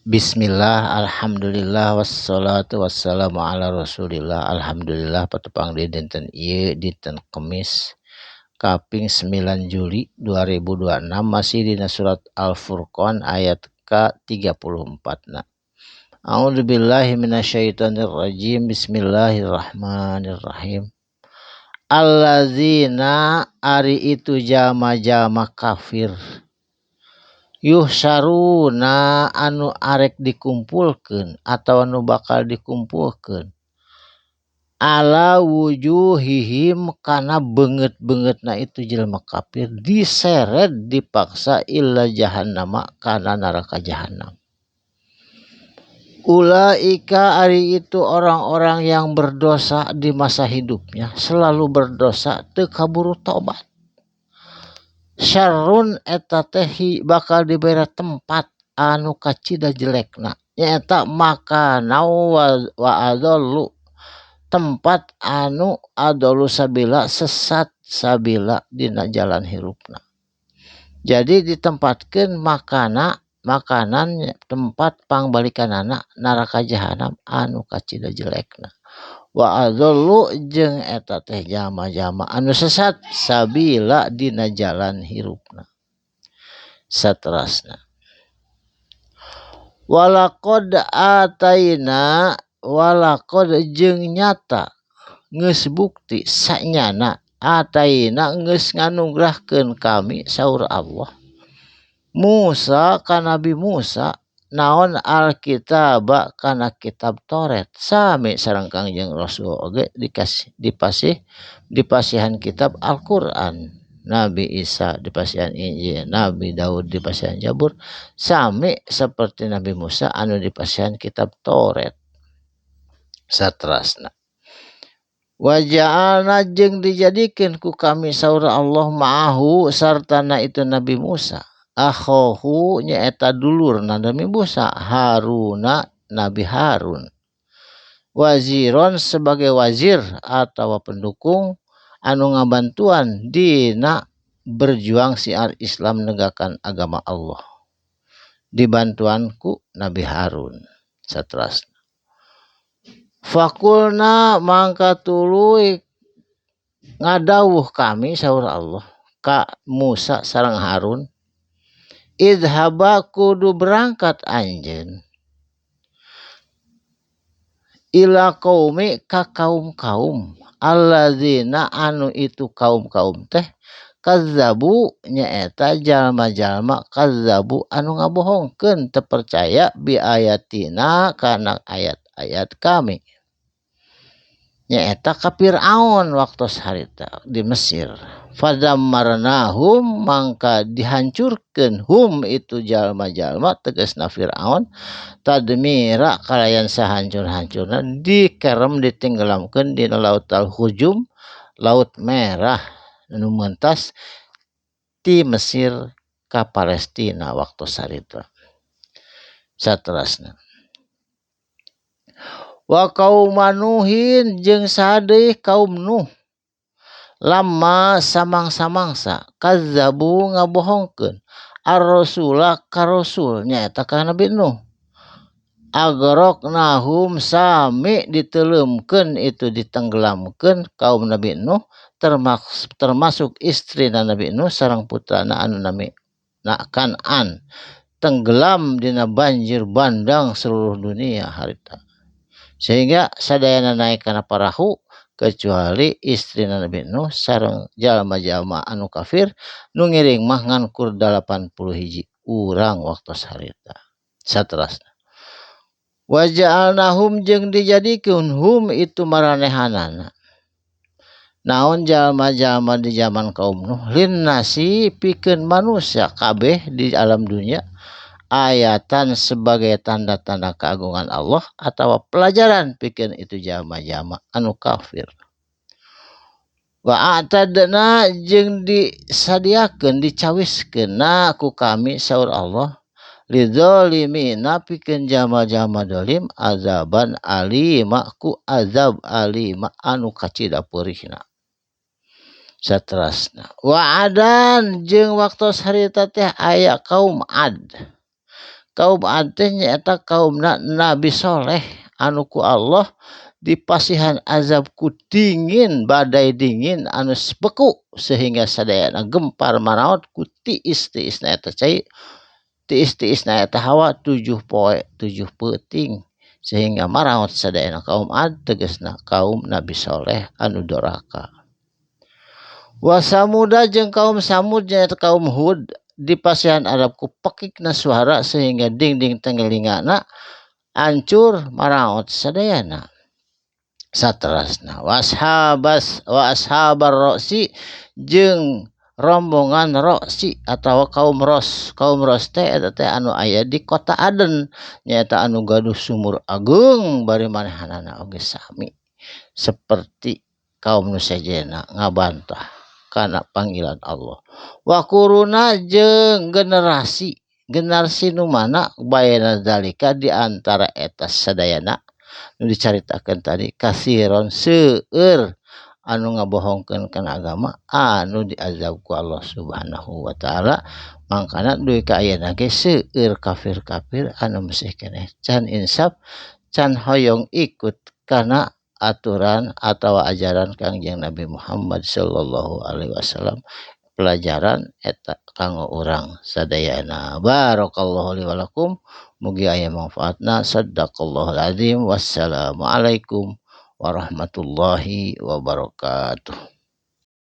Bismillah, alhamdulillah, wassalatu wassalamu ala rasulillah. Alhamdulillah patepang di dinten ieu dinten Kemis kaping 9 Juli 2026 masih dina surat Al-Furqan ayat ke-34 na. A'udzubillahi minasyaitonirrajim. Bismillahirrahmanirrahim. Allazina ari itu jama-jama kafir yuhsaruna anu arek dikumpulkeun atau anu bakal dikumpulkeun ala wujuhihim kana beungeut-beungeutna itu jelema kafir diseret dipaksa illa jahannama kana neraka jahanam. Ulaika ari itu orang-orang yang berdosa di masa hidupnya, selalu berdosa teu kaburu tobat. Syarrun eta teh bakal diberi tempat anu kacida jelekna nyaeta makana wa adallu tempat anu adallu sabila sesat sabila dina jalan hirupna. Jadi ditempatkeun makanan tempat pangbalikanana neraka jahanam anu kacida jelekna. Wa adallu jeung eta teh jama-jama anu sesat sabila dina jalan hirupna. Saterasna walaqad ataina walaqad jeung nyata geus bukti sanyana ataina geus nganugrahkeun kami saur Allah Musa ka Nabi Musa naon alkitab kana kitab Toret sami sareng Kangjeng Rasul oge dipasihan kitab Al-Qur'an. Nabi Isa dipasihan Injil, Nabi Daud dipasihan Zabur, sami seperti Nabi Musa anu dipasihan kitab Toret. Saterasna wa ja'alna jeung dijadikeun ku kami saur Allah ma'ahu sartana itu Nabi Musa akhahu nyaeta dulurna Nabi Musa Haruna Nabi Harun waziron sebagai wazir atau pendukung anu ngabantuan dina berjuang siar Islam negakan agama Allah dibantuanku Nabi Harun. Saterasna fakulna mangka tuluy ngadawuh kami saur Allah ka Musa sareng Harun idhaba kudu berangkat anjeun ila qaumi ka kaum-kaum alladzina anu itu kaum-kaum teh kazzabu nyaeta jalma-jalma kazzabu anu ngabohongkeun teu percaya bi ayatina kana ayat-ayat kami nyaeta ka Firaun waktos harita di Mesir. Fadammarnahum mangka dihancurkeun hum itu jalma-jalma tegasna Firaun tadmira kalayan sahancur-hancurna dikerem ditenggelamkeun dina lautal hujum laut merah anu mentas ti Mesir ka Palestina waktu sarita. Saterasna wa kaum Nuhin jeung sadeui kaum Nuh lama samang-samangsa kazzabu ngabohongkeun ar-rasula ka rasul nyaeta ka Nabi Nuh agroknahum sami diteuleumkeun itu ditenggelamkeun kaum Nabi Nuh termasuk istri Nabi Nuh sareng putrana anu nami Kan'an tenggelam dina banjir bandang seluruh dunia harita sehingga sadayana naik kana parahu kecuali istri Nabi Nuh sareng jalma-jalma anu kafir nu ngiring mah ngankur 81 urang waktu harita. Saterasna wa ja'alnahum jeung dijadikeun hum itu maranehanana naon jalma-jalma di zaman kaum Nuh linnasi pikeun manusia kabeh di alam dunia ayatan sebagai tanda-tanda keagungan Allah atau pelajaran pikeun itu jalma-jalma anu kafir. Wa atadna jeung disadiakeun dicawiskeun na ku kami saur Allah lidzalimina pikeun jalma-jalma zalim azaban alima ku azab alima anu kacida peurihna. Saterasna wa adan jeung waktos harita teh aya kaum Ad Kaum Ad teh nyaeta kaumna Nabi Soleh anu ku Allah dipasihan azab ku dingin badai dingin anu beku sehingga sadayana gempar maraot ku tiis-tiisna eta cai tiis-tiisna eta hawa 7 poe 7 peuting sehingga maraot sadayana kaum Ad tegasna kaum Nabi Soleh anu doraka. Wasamuda jeung kaum Samud nyaeta kaum Hud dipasihan adab ku pekikna suara sehingga dingding tengelingana hancur maraot sadayana. Saterusna wa ashabar roksi jeung rombongan roksi atau kaum ros teh eta teh anu aya di kota Aden nyaeta anu gaduh sumur agung bari manehanana oge sami seperti kaum nu sejenna ngabantah kana panggilan Allah. Wa kuruna jeung generasi nu mana bayana zalika di antara eta sadayana nu dicaritakeun tadi kasiron seueur anu ngabohongkeun kana agama anu diazab ku Allah Subhanahu wa taala mangkana duwi ka ayeuna ge seueur kafir-kafir anu masih keneh can insaf can hoyong ikut kana aturan atau ajaran Kangjeng Nabi Muhammad sallallahu alaihi wasallam. Pelajaran eta kanggo urang sadayana. Barakallahu li wa lakum. Mugi aya manfaatna. Sadaqallahul azim. Wassalamualaikum warahmatullahi wabarakatuh.